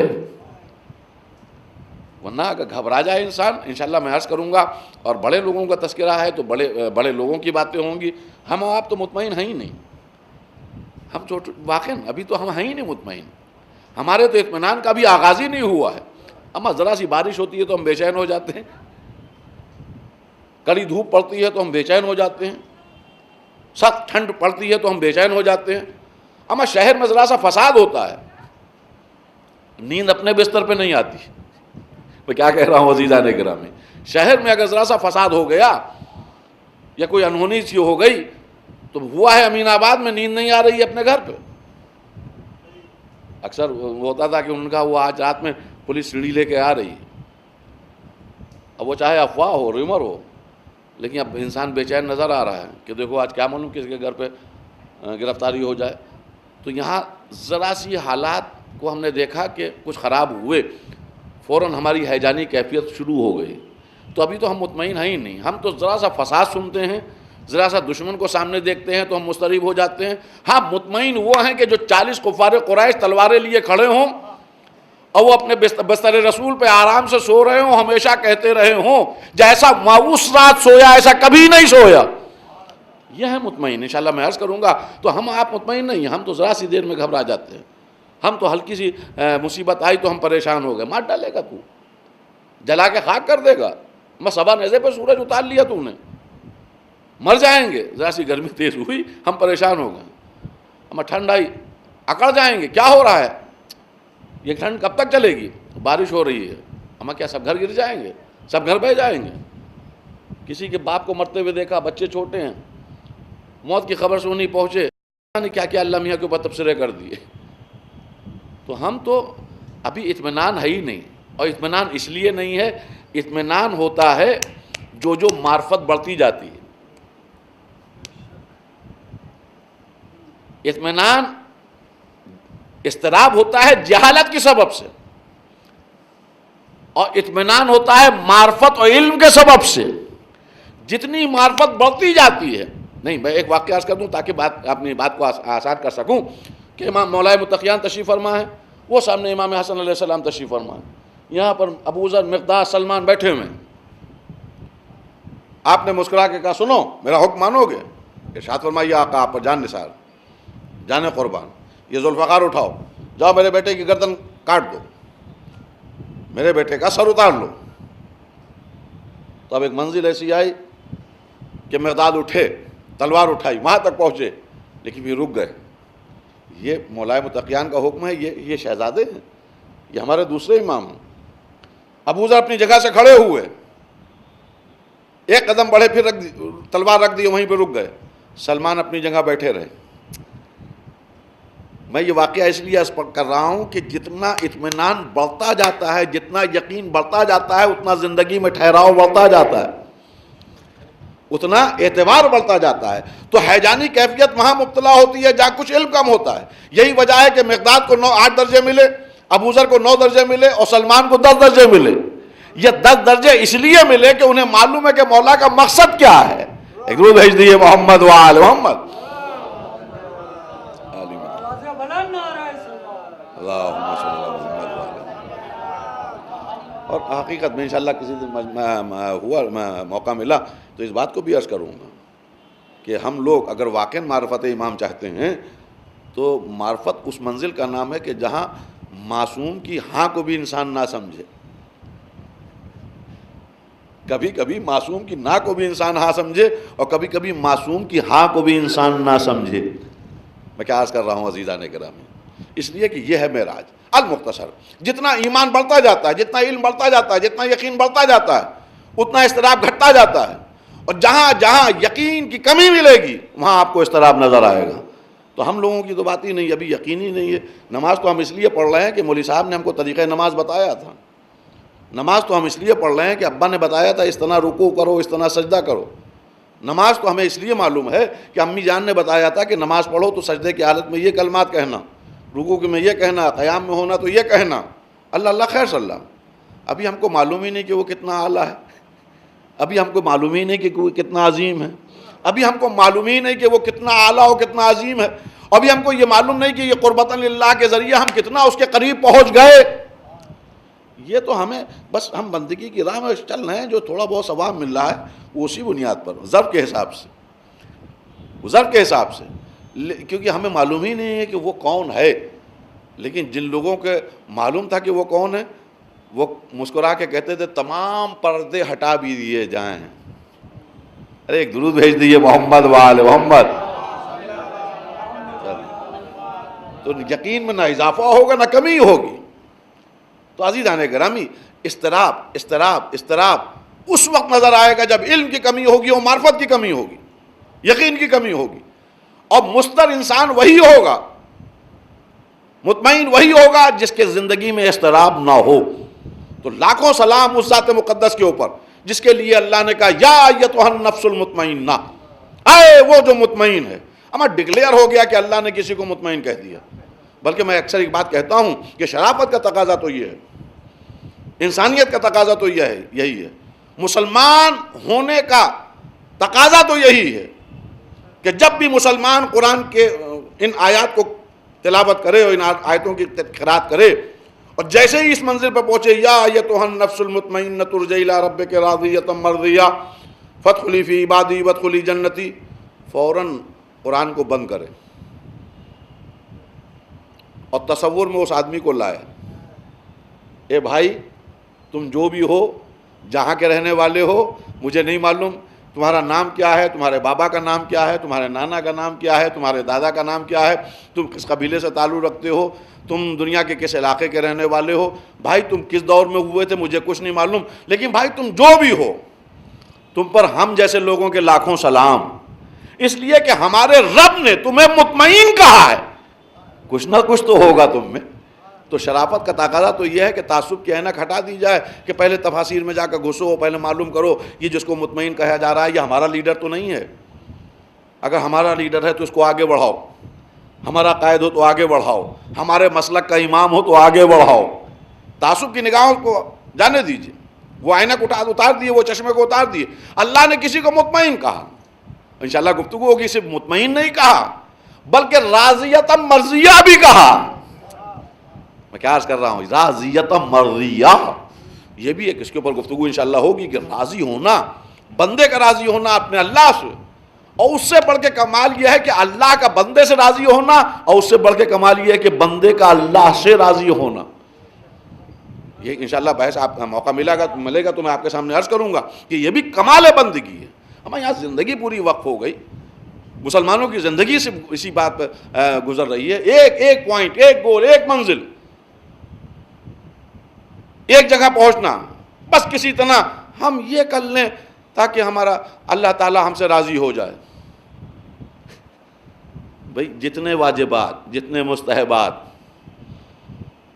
ورنہ اگر گھبرا جائے انسان، انشاءاللہ میں عرض کروں گا، اور بڑے لوگوں کا تذکرہ ہے تو بڑے لوگوں کی باتیں ہوں گی، ہم آپ تو مطمئن ہیں ہی نہیں، ہم واقعاً ابھی تو ہم ہیں ہی نہیں مطمئن، ہمارے تو اطمینان کا بھی آغاز ہی نہیں ہوا ہے۔ اما ذرا سی بارش ہوتی ہے تو ہم بے چین ہو جاتے ہیں، کڑی دھوپ پڑتی ہے تو ہم بے چین ہو جاتے ہیں، سخت ٹھنڈ پڑتی ہے تو ہم بے چین ہو جاتے ہیں۔ اما شہر میں ذرا سا فساد ہوتا ہے، نیند اپنے بستر پہ نہیں آتی۔ میں کیا کہہ رہا ہوں عزیزان گرامی، شہر میں اگر ذرا سا فساد ہو گیا یا کوئی انہونی سی ہو گئی تو ہوا ہے امین آباد میں نیند نہیں آ رہی ہے اپنے گھر پہ۔ اکثر ہوتا تھا کہ ان کا وہ آج رات میں پولیس سیڑھی لے کے آ رہی ہے، اب وہ چاہے افواہ ہو، ریمر ہو، لیکن اب انسان بے چین نظر آ رہا ہے کہ دیکھو آج کیا معلوم کسی کے گھر پہ گرفتاری ہو جائے. تو یہاں ذرا سی حالات کو ہم نے دیکھا کہ کچھ خراب ہوئے، فوراً ہماری ہیجانی کیفیت شروع ہو گئی. تو ابھی تو ہم مطمئن ہیں ہی نہیں. ہم تو ذرا سا فساد سنتے ہیں، ذرا سا دشمن کو سامنے دیکھتے ہیں تو ہم مضطرب ہو جاتے ہیں. ہاں مطمئن وہ ہیں کہ جو 40 کفار قریش تلواریں لیے کھڑے ہوں اور وہ اپنے بستر رسول پہ آرام سے سو رہے ہوں، ہمیشہ کہتے رہے ہوں جیسا ماؤس رات سویا ایسا کبھی نہیں سویا. یہ ہے مطمئن. انشاءاللہ میں عرض کروں گا. تو ہم آپ مطمئن نہیں ہیں. ہم تو ذرا سی دیر میں گھبرا جاتے ہیں. ہم تو ہلکی سی مصیبت آئی تو ہم پریشان ہو گئے. مار ڈالے گا تو، جلا کے خاک کر دے گا. صبح نیزے پہ سورج اتار لیا تو نے، مر جائیں گے. ذرا سی گرمی تیز ہوئی ہم پریشان ہو گئے. ہم ٹھنڈ آئی اکڑ جائیں گے. کیا ہو رہا ہے؟ یہ ٹھنڈ کب تک چلے گی؟ بارش ہو رہی ہے. ہم کیا سب گھر گر جائیں گے؟ سب گھر بہ جائیں گے؟ کسی کے باپ کو مرتے ہوئے دیکھا، بچے چھوٹے ہیں، موت کی خبر سنی پہنچے، کیا کیا اللہ میاں کے اوپر تبصرے کر دیے. تو ہم تو ابھی اطمینان ہے ہی نہیں. اور اطمینان اس لیے نہیں ہے، اطمینان ہوتا ہے جو معرفت بڑھتی جاتی ہے. اطمینان اضطراب ہوتا ہے جہالت کے سبب سے، اور اطمینان ہوتا ہے معرفت اور علم کے سبب سے. جتنی معرفت بڑھتی جاتی ہے، نہیں میں ایک واقعہ عرض کر دوں تاکہ اپنی بات کو آسان کر سکوں کہ امام مولائے متقیان تشریف فرما ہے، وہ سامنے امام حسن علیہ السلام تشریف فرما ہے. یہاں پر ابو ذر، مقداد، سلمان بیٹھے ہوئے ہیں. آپ نے مسکرا کے کہا سنو میرا حکم مانو گے؟ ارشاد فرمائیے آقا آپ پر جان نثار، جان قربان. یہ ذوالفقار اٹھاؤ، جاؤ میرے بیٹے کی گردن کاٹ دو، میرے بیٹے کا سر اتار لو. تو اب ایک منزل ایسی آئی کہ مقداد اٹھے، تلوار اٹھائی، وہاں تک پہنچے، لیکن پھر رک گئے. یہ مولائے متقیان کا حکم ہے. یہ شہزادے ہیں، یہ ہمارے دوسرے امام ہیں. ابو ذر اپنی جگہ سے کھڑے ہوئے، ایک قدم بڑھے، پھر تلوار رکھ دی، وہیں پہ رک گئے. سلمان اپنی جگہ بیٹھے رہے. میں یہ واقعہ اس لیے کر رہا ہوں کہ جتنا اطمینان بڑھتا جاتا ہے، جتنا یقین بڑھتا جاتا ہے، اتنا زندگی میں ٹھہراؤ بڑھتا جاتا ہے، اتنا اعتبار بڑھتا جاتا ہے. تو ہیجانی کیفیت وہاں مبتلا ہوتی ہے جہاں کچھ علم کم ہوتا ہے. یہی وجہ ہے کہ مقداد کو 8 درجے ملے، ابو ذر کو 9 درجے ملے اور سلمان کو 10 درجے ملے. یہ 10 درجے اس لیے ملے کہ انہیں معلوم ہے کہ مولا کا مقصد کیا ہے. ایک درود بھیج دیجیے محمد و آل محمد. اللہم صلی اللہ علیہ وسلم. اور حقیقت میں انشاءاللہ کسی دن موقع ملا تو اس بات کو بھی عرض کروں گا کہ ہم لوگ اگر واقعا معرفت امام چاہتے ہیں تو معرفت اس منزل کا نام ہے کہ جہاں معصوم کی ہاں کو بھی انسان نہ سمجھے. کبھی کبھی معصوم کی نہ کو بھی انسان ہاں سمجھے اور کبھی کبھی معصوم کی ہاں کو بھی انسان نہ سمجھے. میں کیا عرض کر رہا ہوں عزیزان گرامی؟ اس لیے کہ یہ ہے معراج. المختصر، جتنا ایمان بڑھتا جاتا ہے، جتنا علم بڑھتا جاتا ہے، جتنا یقین بڑھتا جاتا ہے، اتنا اضطراب گھٹتا جاتا ہے. اور جہاں جہاں یقین کی کمی ملے گی وہاں آپ کو اضطراب نظر آئے گا. تو ہم لوگوں کی تو بات ہی نہیں، ابھی یقین ہی نہیں ہے. نماز تو ہم اس لیے پڑھ رہے ہیں کہ مولوی صاحب نے ہم کو طریقہ نماز بتایا تھا. نماز تو ہم اس لیے پڑھ رہے ہیں کہ ابا نے بتایا تھا اس طرح رکوع کرو، اس طرح سجدہ کرو. نماز تو ہمیں اس لیے معلوم ہے کہ امی جان نے بتایا تھا کہ نماز پڑھو تو سجدے کی حالت میں یہ کلمات کہنا، رکوع میں یہ کہنا، قیام میں ہونا تو یہ کہنا، اللہ اللہ خیر صلی اللہ. ابھی ہم کو معلوم ہی نہیں کہ وہ کتنا اعلیٰ ہے. ابھی ہم کو معلوم ہی نہیں کہ وہ کتنا عظیم ہے. ابھی ہم کو معلوم ہی نہیں کہ وہ کتنا اعلیٰ اور کتنا عظیم ہے. ابھی ہم کو یہ معلوم نہیں کہ یہ قربتاً للہ کے ذریعے ہم کتنا اس کے قریب پہنچ گئے. یہ تو ہمیں بس ہم بندگی کی راہ میں چل رہے ہیں. جو تھوڑا بہت ثواب مل رہا ہے وہ اسی بنیاد پر، ضرب کے حساب سے، ضرب کے حساب سے، کیونکہ ہمیں معلوم ہی نہیں ہے کہ وہ کون ہے. لیکن جن لوگوں کے معلوم تھا کہ وہ کون ہے وہ مسکرا کے کہتے تھے تمام پردے ہٹا بھی دیے جائیں. ارے ایک درود بھیج دیجیے محمد وآل محمد. تو یقین میں نہ اضافہ ہوگا نہ کمی ہوگی. تو عزیزان گرامی، اضطراب اس وقت نظر آئے گا جب علم کی کمی ہوگی اور معرفت کی کمی ہوگی، یقین کی کمی ہوگی. اور مستر انسان وہی ہوگا، مطمئن وہی ہوگا جس کے زندگی میں اضطراب نہ ہو. تو لاکھوں سلام اس ذات مقدس کے اوپر جس کے لیے اللہ نے کہا یا ایتھا النفس المطمئنہ، اے وہ جو مطمئن ہے۔ اما ڈکلیئر ہو گیا کہ اللہ نے کسی کو مطمئن کہہ دیا۔ بلکہ میں اکثر ایک بات کہتا ہوں کہ شرافت کا تقاضا تو یہ ہے، انسانیت کا تقاضا تو یہی ہے، مسلمان ہونے کا تقاضا تو یہی ہے کہ جب بھی مسلمان قرآن کے ان آیات کو تلاوت کرے اور ان آیتوں کی قرات کرے، اور جیسے ہی اس منزل پر پہنچے یا ایتھا النفس المطمئنۃ ارجعی الی ربک راضیۃ مرضیہ فادخلی فی عبادی وادخلی جنتی، فوراً قرآن کو بند کرے اور تصور میں اس آدمی کو لائے، اے بھائی تم جو بھی ہو، جہاں کے رہنے والے ہو، مجھے نہیں معلوم تمہارا نام کیا ہے، تمہارے بابا کا نام کیا ہے، تمہارے نانا کا نام کیا ہے، تمہارے دادا کا نام کیا ہے، تم کس قبیلے سے تعلق رکھتے ہو، تم دنیا کے کس علاقے کے رہنے والے ہو، بھائی تم کس دور میں ہوئے تھے مجھے کچھ نہیں معلوم، لیکن بھائی تم جو بھی ہو، تم پر ہم جیسے لوگوں کے لاکھوں سلام، اس لیے کہ ہمارے رب نے تمہیں مطمئن کہا ہے، کچھ نہ کچھ تو ہوگا تم میں۔ تو شرافت کا تقاضا تو یہ ہے کہ تعصب کی عینک ہٹا دی جائے کہ پہلے تفاسیر میں جا کر گھسو، پہلے معلوم کرو یہ جس کو مطمئن کہا جا رہا ہے یہ ہمارا لیڈر تو نہیں ہے، اگر ہمارا لیڈر ہے تو اس کو آگے بڑھاؤ، ہمارا قائد ہو تو آگے بڑھاؤ، ہمارے مسلک کا امام ہو تو آگے بڑھاؤ، تعصب کی نگاہوں کو جانے دیجیے، وہ عینک اتار دیے، وہ چشمے کو اتار دیے۔ اللہ نے کسی کو مطمئن کہا، انشاءاللہ گفتگو ہوگی، صرف مطمئن نہیں کہا بلکہ راضیۃ مرضیہ بھی کہا۔ میں کیا عرض کر رہا ہوں، راضیۃ مرضیہ، یہ بھی ایک اس کے اوپر گفتگو انشاءاللہ ہوگی کہ راضی ہونا، بندے کا راضی ہونا اپنے اللہ سے، اور اس سے بڑھ کے کمال یہ ہے کہ اللہ کا بندے سے راضی ہونا، اور اس سے بڑھ کے کمال یہ ہے کہ بندے کا اللہ سے راضی ہونا۔ یہ انشاءاللہ بحث آپ کا موقع ملے گا تو میں آپ کے سامنے عرض کروں گا کہ یہ بھی کمال بندگی ہے۔ ہمارے یہاں زندگی پوری وقف ہو گئی، مسلمانوں کی زندگی سے اسی بات پہ گزر رہی ہے، ایک پوائنٹ، ایک گول، ایک منزل، ایک جگہ پہنچنا، بس کسی طرح ہم یہ کر لیں تاکہ ہمارا اللہ تعالی ہم سے راضی ہو جائے۔ بھئی جتنے واجبات، جتنے مستحبات،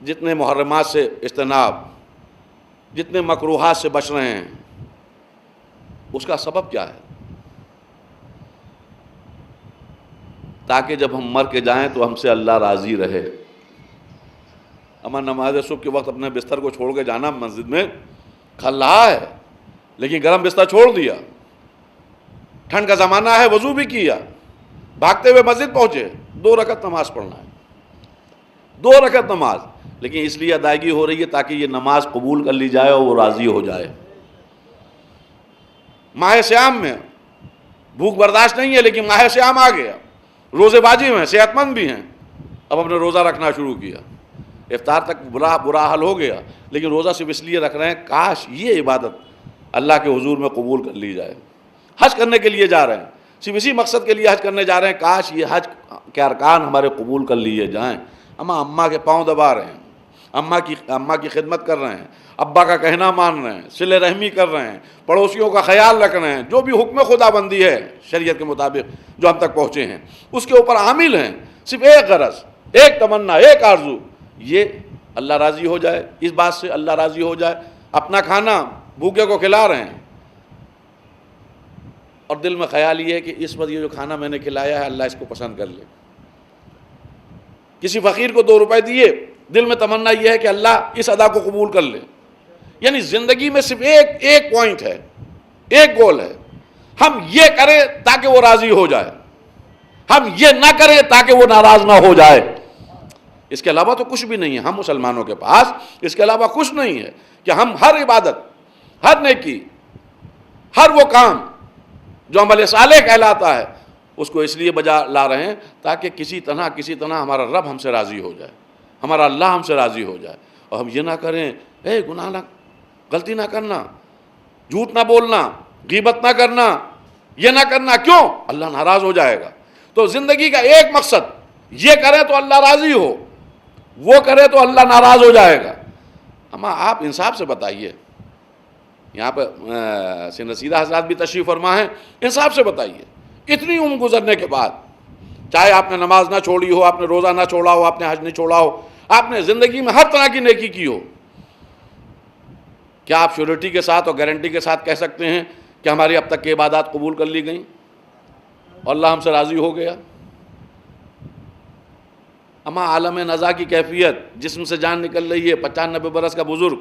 جتنے محرمات سے اجتناب، جتنے مکروہات سے بچ رہے ہیں، اس کا سبب کیا ہے؟ تاکہ جب ہم مر کے جائیں تو ہم سے اللہ راضی رہے۔ اما نماز صبح کے وقت اپنے بستر کو چھوڑ کے جانا مسجد میں کھل رہا ہے، لیکن گرم بستر چھوڑ دیا، ٹھنڈ کا زمانہ ہے، وضو بھی کیا، بھاگتے ہوئے مسجد پہنچے، 2 رکعت نماز پڑھنا ہے، 2 رکعت نماز، لیکن اس لیے ادائیگی ہو رہی ہے تاکہ یہ نماز قبول کر لی جائے اور وہ راضی ہو جائے۔ ماہ سیام میں بھوک برداشت نہیں ہے، لیکن ماہ سیام آ گیا، روزے باجی میں صحت مند بھی ہیں، اب اپنے روزہ رکھنا شروع کیا، افطار تک برا حال ہو گیا، لیکن روزہ صرف اس لیے رکھ رہے ہیں کاش یہ عبادت اللہ کے حضور میں قبول کر لی جائے۔ حج کرنے کے لیے جا رہے ہیں، صرف اسی مقصد کے لیے حج کرنے جا رہے ہیں، کاش یہ حج کے ارکان ہمارے قبول کر لیے جائیں۔ اماں کے پاؤں دبا رہے ہیں، اماں کی خدمت کر رہے ہیں، ابا کا کہنا مان رہے ہیں، صلہ رحمی کر رہے ہیں، پڑوسیوں کا خیال رکھ رہے ہیں، جو بھی حکم خدا بندی ہے شریعت کے مطابق جو ہم تک پہنچے ہیں اس کے اوپر عامل ہیں۔ صرف ایک غرض، ایک تمنا، ایک آرزو، یہ اللہ راضی ہو جائے، اس بات سے اللہ راضی ہو جائے۔ اپنا کھانا بھوکے کو کھلا رہے ہیں اور دل میں خیال یہ ہے کہ اس وقت یہ جو کھانا میں نے کھلایا ہے اللہ اس کو پسند کر لے۔ کسی فقیر کو 2 روپے دیے، دل میں تمنا یہ ہے کہ اللہ اس ادا کو قبول کر لے۔ یعنی زندگی میں صرف ایک پوائنٹ ہے، ایک گول ہے، ہم یہ کریں تاکہ وہ راضی ہو جائے، ہم یہ نہ کریں تاکہ وہ ناراض نہ ہو جائے۔ اس کے علاوہ تو کچھ بھی نہیں ہے، ہم مسلمانوں کے پاس اس کے علاوہ کچھ نہیں ہے کہ ہم ہر عبادت، ہر نیکی، ہر وہ کام جو عمل صالح کہلاتا ہے اس کو اس لیے بجا لا رہے ہیں تاکہ کسی طرح ہمارا رب ہم سے راضی ہو جائے، ہمارا اللہ ہم سے راضی ہو جائے۔ اور ہم یہ نہ کریں، گناہ نہ، غلطی نہ کرنا، جھوٹ نہ بولنا، غیبت نہ کرنا، یہ نہ کرنا، کیوں؟ اللہ ناراض ہو جائے گا۔ تو زندگی کا ایک مقصد، یہ کریں تو اللہ راضی ہو، وہ کرے تو اللہ ناراض ہو جائے گا۔ اما آپ انصاف سے بتائیے، یہاں پہ سیدھا حضرات بھی تشریف فرما ہے، انصاف سے بتائیے، اتنی عمر گزرنے کے بعد، چاہے آپ نے نماز نہ چھوڑی ہو، آپ نے روزہ نہ چھوڑا ہو، آپ نے حج نہیں چھوڑا ہو، آپ نے زندگی میں ہر طرح کی نیکی کی ہو، کیا آپ شیورٹی کے ساتھ اور گارنٹی کے ساتھ کہہ سکتے ہیں کہ ہماری اب تک کی عبادات قبول کر لی گئیں اور اللہ ہم سے راضی ہو گیا؟ اما عالم نزا کی کیفیت، جسم سے جان نکل رہی ہے، 95 برس کا بزرگ،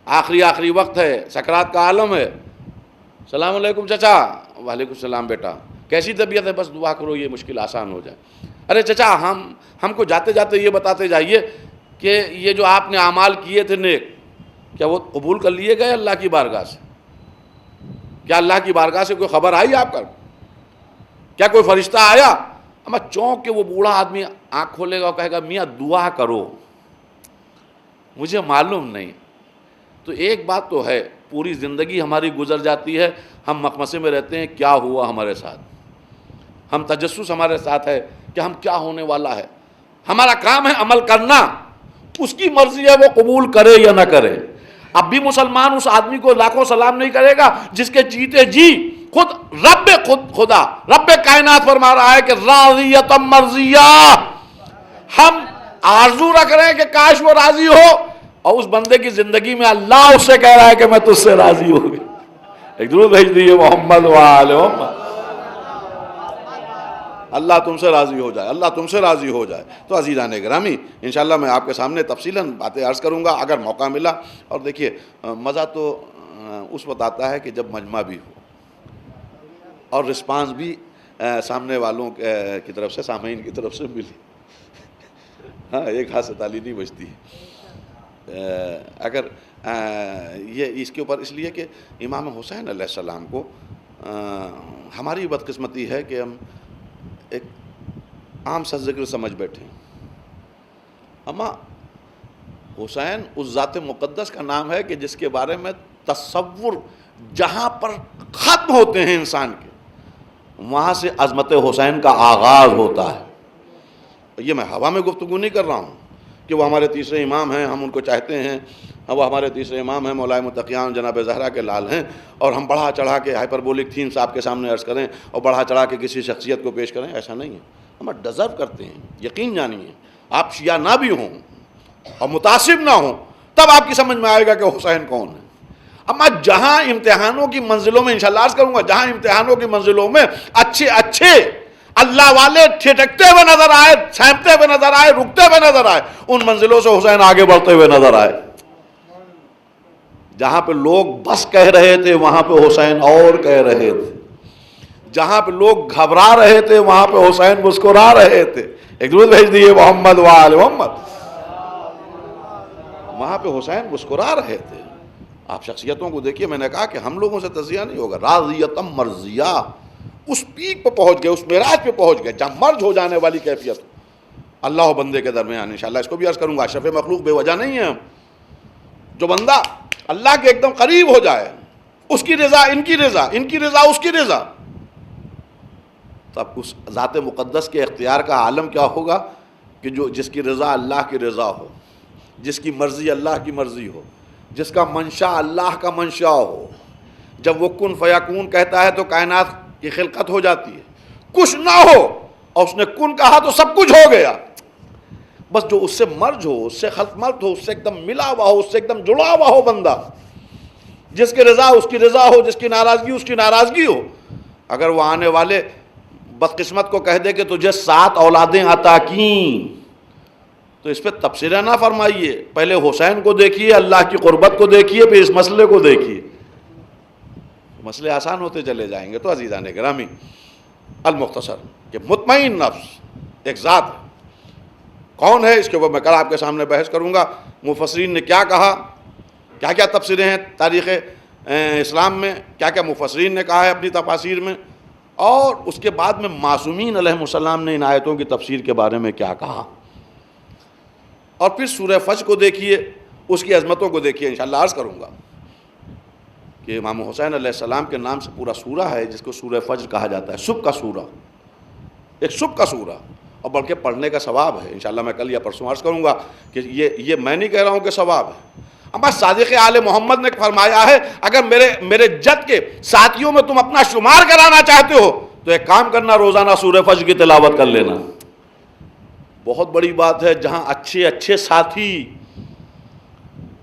آخری وقت ہے، سکرات کا عالم ہے. السلام علیکم چچا. وعلیکم السلام بیٹا، کیسی طبیعت ہے؟ بس دعا کرو یہ مشکل آسان ہو جائے. ارے چچا ہم کو جاتے جاتے یہ بتاتے جائیے کہ یہ جو آپ نے اعمال کیے تھے نیک، کیا وہ قبول کر لیے گئے اللہ کی بارگاہ سے؟ کیا اللہ کی بارگاہ سے کوئی خبر آئی آپ کا؟ کیا کوئی فرشتہ آیا؟ اما چونک کے وہ بوڑھا آدمی آنکھ کھولے گا اور کہے گا میاں دعا کرو، مجھے معلوم نہیں. تو ایک بات تو ہے، پوری زندگی ہماری گزر جاتی ہے، ہم مخمصے میں رہتے ہیں کیا ہوا ہمارے ساتھ، ہم تجسس ہمارے ساتھ ہے کہ ہم کیا ہونے والا ہے. ہمارا کام ہے عمل کرنا، اس کی مرضی ہے وہ قبول کرے یا نہ کرے. اب بھی مسلمان اس آدمی کو لاکھوں سلام نہیں کرے گا جس کے جیتے جی خود خدا رب کائنات فرما رہا ہے کہ راضیۃ مرضیہ. ہم آرزو رکھ رہے ہیں کہ کاش وہ راضی ہو، اور اس بندے کی زندگی میں اللہ اس سے کہہ رہا ہے کہ میں تجھ سے راضی ہو گیا. ایک درود بھیج دیجیے محمد وآل محمد. اللہ تم سے راضی ہو جائے، اللہ تم سے راضی ہو جائے. تو عزیزان گرامی، انشاءاللہ میں آپ کے سامنے تفصیلاً باتیں عرض کروں گا اگر موقع ملا. اور دیکھیے مزہ تو اس وقت آتا ہے کہ جب مجمع بھی ہو اور رسپانس بھی سامنے والوں کی طرف سے، سامعین کی طرف سے ملی. ہاں ایک ہاتھ سے تالی نہیں بجتی. اگر یہ اس کے اوپر اس لیے کہ امام حسین علیہ السلام کو ہماری بدقسمتی ہے کہ ہم ایک عام سا ذکر سمجھ بیٹھے ہیں. اما حسین اس ذات مقدس کا نام ہے کہ جس کے بارے میں تصور جہاں پر ختم ہوتے ہیں انسان کے، وہاں سے عظمت حسین کا آغاز ہوتا ہے. یہ میں ہوا میں گفتگو نہیں کر رہا ہوں کہ وہ ہمارے تیسرے امام ہیں، ہم ان کو چاہتے ہیں، وہ ہمارے تیسرے امام ہیں، مولا متقیان جناب زہرا کے لال ہیں، اور ہم بڑھا چڑھا کے ہائپربولک تھیمس آپ کے سامنے عرض کریں اور بڑھا چڑھا کے کسی شخصیت کو پیش کریں. ایسا نہیں ہے. ہم ڈیزرو کرتے ہیں. یقین جانیے آپ شیعہ نہ بھی ہوں اور متعصب نہ ہوں تب آپ کی سمجھ میں آئے گا کہ حسین کون ہے. اما جہاں امتحانوں کی منزلوں میں انشاءاللہ عرض کروں گا، جہاں امتحانوں کی منزلوں میں اچھے اللہ والے ٹھٹکتے ہوئے نظر آئے، سہمتے ہوئے نظر آئے، رکتے ہوئے نظر آئے، ان منزلوں سے حسین آگے بڑھتے ہوئے نظر آئے. جہاں پہ لوگ بس کہہ رہے تھے وہاں پہ حسین اور کہہ رہے تھے. جہاں پہ لوگ گھبرا رہے تھے وہاں پہ حسین مسکرا رہے تھے. ایک درود بھیج دیجیے محمد وآل محمد. وہاں پہ حسین مسکرا رہے تھے. آپ شخصیتوں کو دیکھیے، میں نے کہا کہ ہم لوگوں سے تزیہ نہیں ہوگا. راضیۃ مرضیہ، اس پیک پہ پہنچ گئے، اس معراج پہ پہنچ گئے جہاں مرج ہو جانے والی کیفیت اللہ و بندے کے درمیان. انشاءاللہ اس کو بھی عرض کروں گا. اشرف مخلوق بے وجہ نہیں ہے. جو بندہ اللہ کے ایک دم قریب ہو جائے، اس کی رضا ان کی رضا، ان کی رضا اس کی رضا، تب اس ذات مقدس کے اختیار کا عالم کیا ہوگا کہ جس کی رضا اللہ کی رضا ہو، جس کی مرضی اللہ کی مرضی ہو، جس کا منشا اللہ کا منشا ہو. جب وہ کن فیکون کہتا ہے تو کائنات کی خلقت ہو جاتی ہے. کچھ نہ ہو اور اس نے کن کہا تو سب کچھ ہو گیا. بس جو اس سے مرج ہو، اس سے خلق مرد ہو، اس سے ایک دم ملا ہوا ہو، اس سے ایک دم جڑا ہوا ہو بندہ، جس کی رضا اس کی رضا ہو، جس کی ناراضگی اس کی ناراضگی ہو. اگر وہ آنے والے بدقسمت کو کہہ دے کہ تجھے 7 اولادیں عطا کیں، تو اس پہ تبصرہ نہ فرمائیے. پہلے حسین کو دیکھیے، اللہ کی قربت کو دیکھیے، پھر اس مسئلے کو دیکھیے. مسئلے آسان ہوتے چلے جائیں گے. تو عزیزان گرامی، المختصر کہ مطمئن نفس ایک ذات ہے. کون ہے اس کے اوپر میں کل آپ کے سامنے بحث کروں گا. مفسرین نے کیا کہا، کیا کیا تفسیریں ہیں تاریخ اسلام میں، کیا کیا مفسرین نے کہا ہے اپنی تفاسیر میں، اور اس کے بعد میں معصومین علیہ السلام نے ان آیتوں کی تفسیر کے بارے میں کیا کہا. اور پھر سورہ فجر کو دیکھیے، اس کی عظمتوں کو دیکھیے. انشاءاللہ عرض کروں گا کہ امام حسین علیہ السلام کے نام سے پورا سورہ ہے جس کو سورہ فجر کہا جاتا ہے. صبح کا سورہ، ایک صبح کا سورہ، اور بلکہ پڑھنے کا ثواب ہے. انشاءاللہ میں کل یا پرسوں عرض کروں گا کہ یہ میں نہیں کہہ رہا ہوں کہ ثواب ہے. اما صادق آل محمد نے فرمایا ہے اگر میرے جد کے ساتھیوں میں تم اپنا شمار کرانا چاہتے ہو تو ایک کام کرنا، روزانہ سورہ فجر کی تلاوت کر لینا. بہت بڑی بات ہے. جہاں اچھے ساتھی،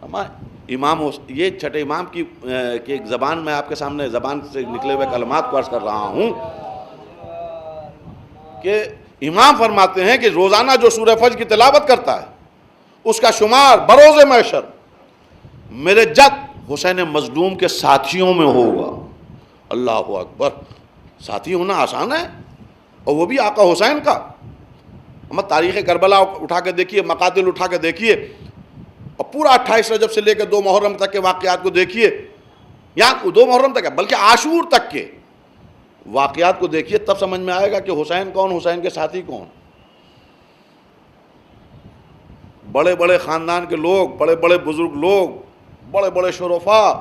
اما یہ چھٹے امام کی ایک زبان میں آپ کے سامنے زبان سے نکلے ہوئے کلمات کو عرض کر رہا ہوں کہ امام فرماتے ہیں کہ روزانہ جو سورہ فجر کی تلاوت کرتا ہے اس کا شمار بروز محشر میرے جد حسین مظلوم کے ساتھیوں میں ہوگا۔ اللہ اکبر، ساتھی ہونا آسان ہے، اور وہ بھی آقا حسین کا۔ ہم تاریخ کربلا اٹھا کے دیکھیے، مقاتل اٹھا کے دیکھیے، اور پورا 28 رجب سے لے کے 2 محرم تک کے واقعات کو دیکھیے، یا 2 محرم تک ہے بلکہ عاشور تک کے واقعات کو دیکھیے، تب سمجھ میں آئے گا کہ حسین کون، حسین کے ساتھی کون۔ بڑے بڑے خاندان کے لوگ، بڑے بڑے بزرگ لوگ، بڑے بڑے شرفاء،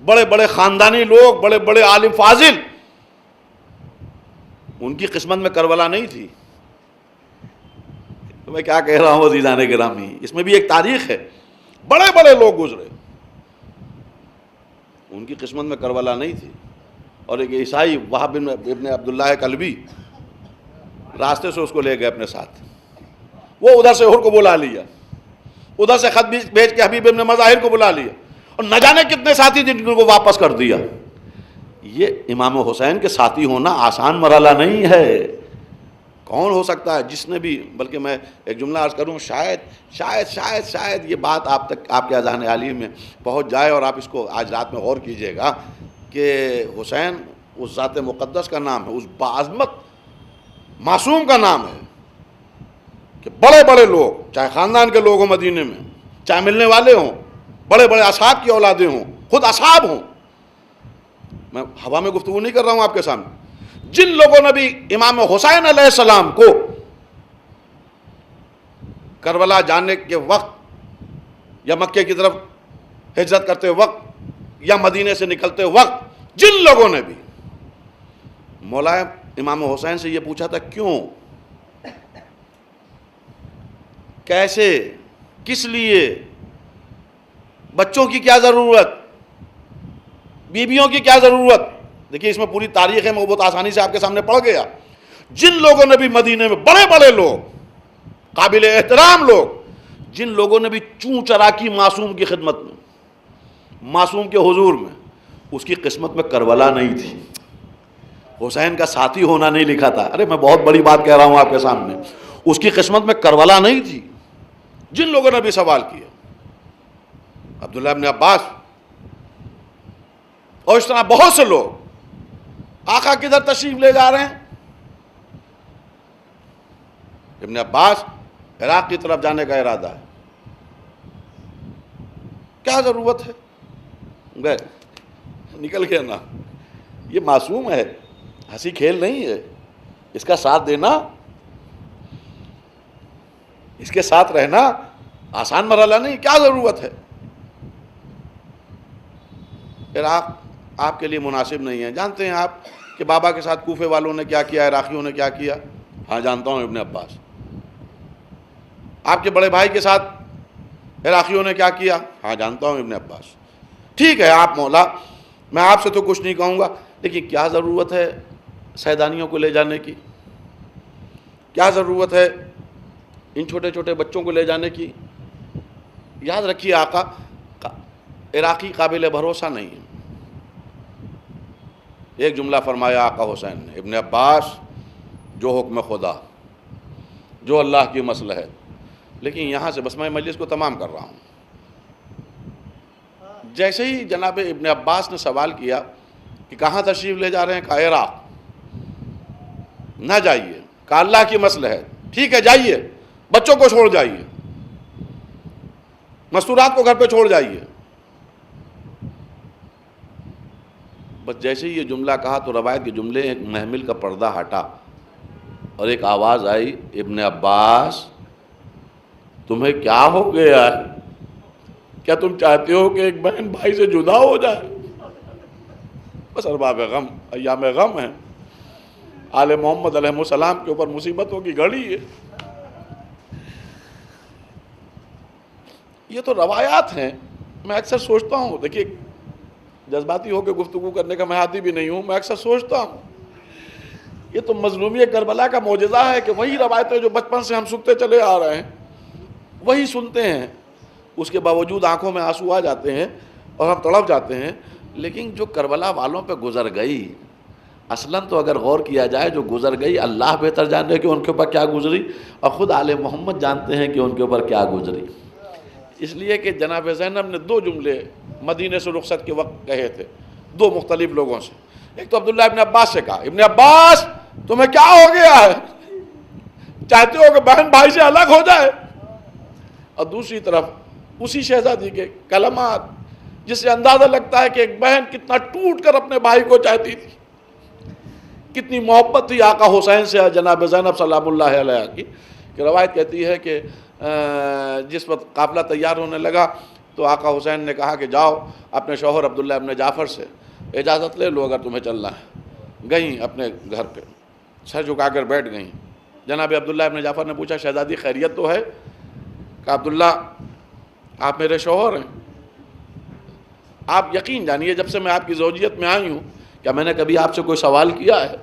بڑے بڑے خاندانی لوگ، بڑے بڑے عالم فاضل، ان کی قسمت میں کربلا نہیں تھی۔ تو میں کیا کہہ رہا ہوں عزیزان گرامی، اس میں بھی ایک تاریخ ہے، بڑے بڑے لوگ گزرے، ان کی قسمت میں کربلا نہیں تھی۔ اور ایک عیسائی وہب ابن عبداللہ کلبی راستے سے اس کو لے گئے اپنے ساتھ، وہ ادھر سے احد کو بلا لیا، ادھر سے خط بھیج کے حبیب ابن مظاہر کو بلا لیا، اور نہ جانے کتنے ساتھی جن کو واپس کر دیا۔ یہ امام حسین کے ساتھی ہونا آسان مرحلہ نہیں ہے۔ کون ہو سکتا ہے جس نے بھی، بلکہ میں ایک جملہ عرض کروں، شاید یہ بات آپ تک، آپ کے اذہان عالی میں پہنچ جائے، اور آپ اس کو آج رات میں غور کیجئے گا کہ حسین اس ذات مقدس کا نام ہے، اس باعظمت معصوم کا نام ہے کہ بڑے بڑے لوگ، چاہے خاندان کے لوگ ہوں مدینے میں، چاہے ملنے والے ہوں، بڑے بڑے اصحاب کی اولادیں ہوں، خود اصحاب ہوں، میں ہوا میں گفتگو نہیں کر رہا ہوں آپ کے سامنے، جن لوگوں نے بھی امام حسین علیہ السلام کو کربلا جانے کے وقت، یا مکے کی طرف ہجرت کرتے وقت، یا مدینے سے نکلتے وقت، جن لوگوں نے بھی مولا امام حسین سے یہ پوچھا تھا کیوں، کیسے، کس لیے، بچوں کی کیا ضرورت، بیویوں کی کیا ضرورت، دیکھیے اس میں پوری تاریخ ہے، میں بہت آسانی سے آپ کے سامنے پڑھ گیا۔ جن لوگوں نے بھی مدینے میں، بڑے بڑے لوگ، قابل احترام لوگ، جن لوگوں نے بھی چون چرا کی معصوم کی خدمت میں، معصوم کے حضور میں، اس کی قسمت میں کربلا نہیں تھی، حسین کا ساتھی ہونا نہیں لکھا تھا۔ ارے میں بہت بڑی بات کہہ رہا ہوں آپ کے سامنے، اس کی قسمت میں کربلا نہیں تھی۔ جن لوگوں نے بھی سوال کیا، عبداللہ ابن عباس اور اس طرح بہت سے لوگ، آقا کدھر تشریف لے جا رہے ہیں؟ ابن عباس عراق کی طرف جانے کا ارادہ ہے، کیا ضرورت ہے، گئے، نکل گیا نا، یہ معصوم ہے، ہنسی کھیل نہیں ہے، اس کا ساتھ دینا، اس کے ساتھ رہنا آسان مرحلہ نہیں، کیا ضرورت ہے؟ عراق آپ کے لیے مناسب نہیں ہے۔ جانتے ہیں آپ کہ بابا کے ساتھ کوفے والوں نے کیا کیا، عراقیوں نے کیا کیا؟ ہاں جانتا ہوں ابن عباس۔ آپ کے بڑے بھائی کے ساتھ عراقیوں نے کیا کیا؟ ہاں جانتا ہوں ابن عباس۔ ٹھیک ہے آپ مولا، میں آپ سے تو کچھ نہیں کہوں گا، لیکن کیا ضرورت ہے سیدانیوں کو لے جانے کی؟ کیا ضرورت ہے ان چھوٹے چھوٹے بچوں کو لے جانے کی؟ یاد رکھیے آقا عراقی قابل بھروسہ نہیں ہے۔ ایک جملہ فرمایا آقا حسین نے، ابن عباس جو حکم خدا، جو اللہ کی مصلحت۔ لیکن یہاں سے بس میں مجلس کو تمام کر رہا ہوں۔ جیسے ہی جناب ابن عباس نے سوال کیا کہ کہاں تشریف لے جا رہے ہیں، کہا عراق۔ نہ جائیے، کہا اللہ کی مصلحت، ٹھیک ہے جائیے، بچوں کو چھوڑ جائیے، مستورات کو گھر پہ چھوڑ جائیے۔ بس جیسے ہی یہ جملہ کہا تو روایت کے جملے ایک محمل کا پردہ ہٹا اور ایک آواز آئی، ابن عباس تمہیں کیا ہو گیا ہے؟ کیا تم چاہتے ہو کہ ایک بہن بھائی سے جدا ہو جائے؟ بس ارباب غم، ایام غم ہیں، آل محمد علیہ السلام کے اوپر مصیبتوں کی گھڑی ہے۔ یہ تو روایات ہیں۔ میں اکثر سوچتا ہوں، دیکھیے جذباتی ہو کے گفتگو کرنے کا میں عادی بھی نہیں ہوں، میں اکثر سوچتا ہوں یہ تو مظلومی کربلا کا معجزہ ہے کہ وہی روایتیں جو بچپن سے ہم سنتے چلے آ رہے ہیں وہی سنتے ہیں، اس کے باوجود آنکھوں میں آنسو آ جاتے ہیں اور ہم تڑپ جاتے ہیں، لیکن جو کربلا والوں پہ گزر گئی، اصلاً تو اگر غور کیا جائے جو گزر گئی، اللہ بہتر جانتے کہ ان کے اوپر کیا گزری، اور خود آل محمد جانتے ہیں کہ ان کے اوپر کیا گزری۔ اس لیے کہ جناب زینب نے 2 جملے مدینے سے رخصت کے وقت کہے تھے 2 مختلف لوگوں سے۔ ایک تو عبداللہ ابن عباس سے کہا، ابن عباس تمہیں کیا ہو گیا ہے، چاہتے ہو کہ بہن بھائی سے الگ ہو جائے؟ اور دوسری طرف اسی شہزادی کے کلمات، جس سے اندازہ لگتا ہے کہ ایک بہن کتنا ٹوٹ کر اپنے بھائی کو چاہتی تھی، کتنی محبت تھی آقا حسین سے جناب زینب سلام اللہ علیہ کی، کہ روایت کہتی ہے کہ جس وقت قافلہ تیار ہونے لگا تو آقا حسین نے کہا کہ جاؤ اپنے شوہر عبداللہ ابن جعفر سے اجازت لے لو اگر تمہیں چلنا ہے۔ گئیں اپنے گھر پہ، سر جھکا کر بیٹھ گئیں۔ جناب عبداللہ ابن جعفر نے پوچھا شہزادی خیریت تو ہے؟ کہا عبداللہ آپ میرے شوہر ہیں، آپ یقین جانیے جب سے میں آپ کی زوجیت میں آئی ہوں، کیا میں نے کبھی آپ سے کوئی سوال کیا ہے؟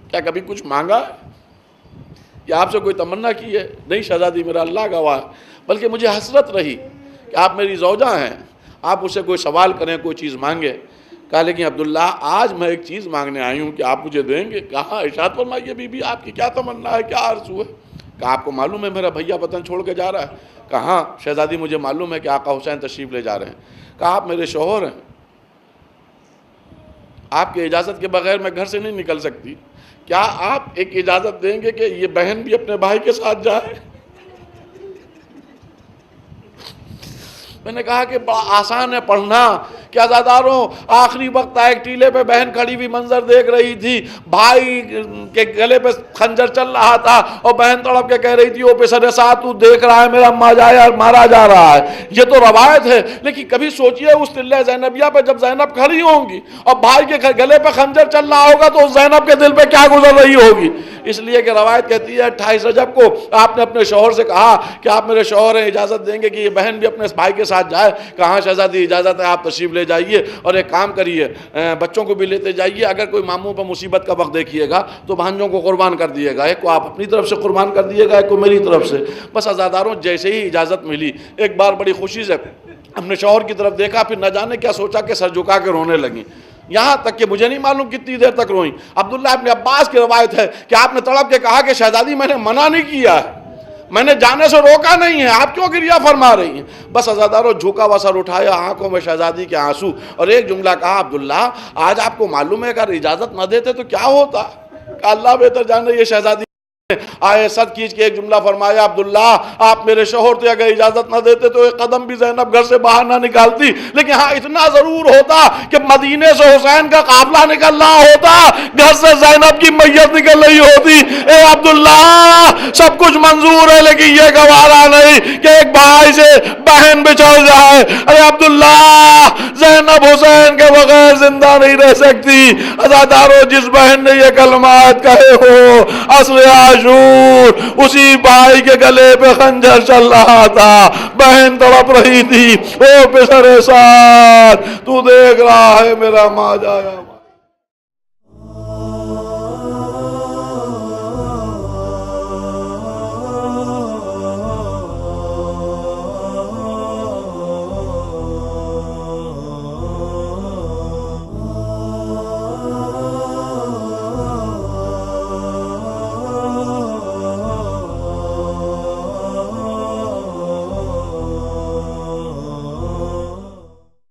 کیا کبھی کچھ مانگا ہے؟ یا آپ سے کوئی تمنا کی ہے؟ نہیں شہزادی میرا اللہ گواہ ہے، بلکہ مجھے حسرت رہی کہ آپ میری زوجہ ہیں، آپ اس سے کوئی سوال کریں، کوئی چیز مانگے۔ کہا لیکن عبداللہ آج میں ایک چیز مانگنے آئی ہوں کہ آپ مجھے دیں گے؟ کہا ارشاد فرمائیے بی بی آپ کی کیا تمنا ہے، کیا آرزو ہے؟ کہا آپ کو معلوم ہے میرا بھیا وطن چھوڑ کے جا رہا ہے؟ کہا شہزادی مجھے معلوم ہے کہ آقا حسین تشریف لے جا رہے ہیں۔ کہا آپ میرے شوہر ہیں، آپ کی اجازت کے بغیر میں گھر سے نہیں نکل سکتی، کیا آپ ایک اجازت دیں گے کہ یہ بہن بھی اپنے بھائی کے ساتھ جائے؟ میں نے کہا کہ بڑا آسان ہے پڑھنا، کہ عزاداروں آخری وقت ایک ٹیلے پہ بہن کھڑی ہوئی منظر دیکھ رہی تھی، بھائی کے گلے پہ خنجر چل رہا تھا اور بہن تڑپ کے کہہ رہی تھی او پسر ساتھ تو دیکھ رہا ہے میرا اما جایا مارا جا رہا ہے۔ یہ تو روایت ہے، لیکن کبھی سوچئے اس تلے زینبیہ پہ جب زینب کھڑی ہوں گی اور بھائی کے گلے پہ خنجر چل رہا ہوگا تو زینب کے دل پہ کیا گزر رہی ہوگی۔ اس لیے کہ روایت کہتی ہے 28 رجب کو آپ نے اپنے شوہر سے کہا کہ آپ میرے شوہر ہیں، اجازت دیں گے کہ یہ بہن بھی اپنے بھائی کے ساتھ جائے؟ کہاں شہزادی اجازت ہے، آپ تشریف لے جائیے، اور ایک کام کریے بچوں کو بھی لیتے جائیے، اگر کوئی ماموں پر مصیبت کا وقت دیکھیے گا تو بھانجوں کو قربان کر دیے گا، ایک کو آپ اپنی طرف سے قربان کر دیے گا، ایک کو میری طرف سے۔ بس عزاداروں جیسے ہی اجازت ملی ایک بار بڑی خوشی سے اپنے شوہر کی طرف دیکھا، پھر نہ جانے کیا سوچا کہ سر جھکا کے رونے لگیں، یہاں تک کہ مجھے نہیں معلوم کتنی دیر تک روئیں۔ عبداللہ ابن عباس کی روایت ہے کہ آپ نے تڑپ کے کہا کہ شہزادی میں نے منع نہیں کیا ہے، میں نے جانے سے روکا نہیں ہے، آپ کیوں گریہ فرما رہی ہیں؟ بس عزاداروں جھکا ہوا سر اٹھایا، آنکھوں میں شہزادی کے آنسو، اور ایک جملہ کہا عبداللہ آج آپ کو معلوم ہے اگر اجازت نہ دیتے تو کیا ہوتا؟ کہ اللہ بہتر جانے۔ یہ شہزادی آئے سر کھینچ کے ایک جملہ فرمایا عبداللہ آپ میرے شوہر تھے، اگر اجازت نہ دیتے تو ایک قدم بھی زینب گھر سے باہر نہ نکالتی، لیکن ہاں اتنا ضرور ہوتا کہ مدینے سے حسین کا قافلہ نکل رہا ہوتا، گھر سے زینب کی میت نکل رہی ہوتی۔ اے عبداللہ سب کچھ منظور ہے لیکن یہ گوارا نہیں کہ ایک بھائی سے بہن بچھڑ جائے۔ ارے عبداللہ زینب حسین کے بغیر زندہ نہیں رہ سکتی۔ عزاداروں جس بہن نے یہ کلمات کہے ہو اصل عاشور اسی بھائی کے گلے پہ خنجر چل رہا تھا، بہن تڑپ رہی تھی، او پسر ساتھ تو دیکھ رہا ہے میرا ماں جایا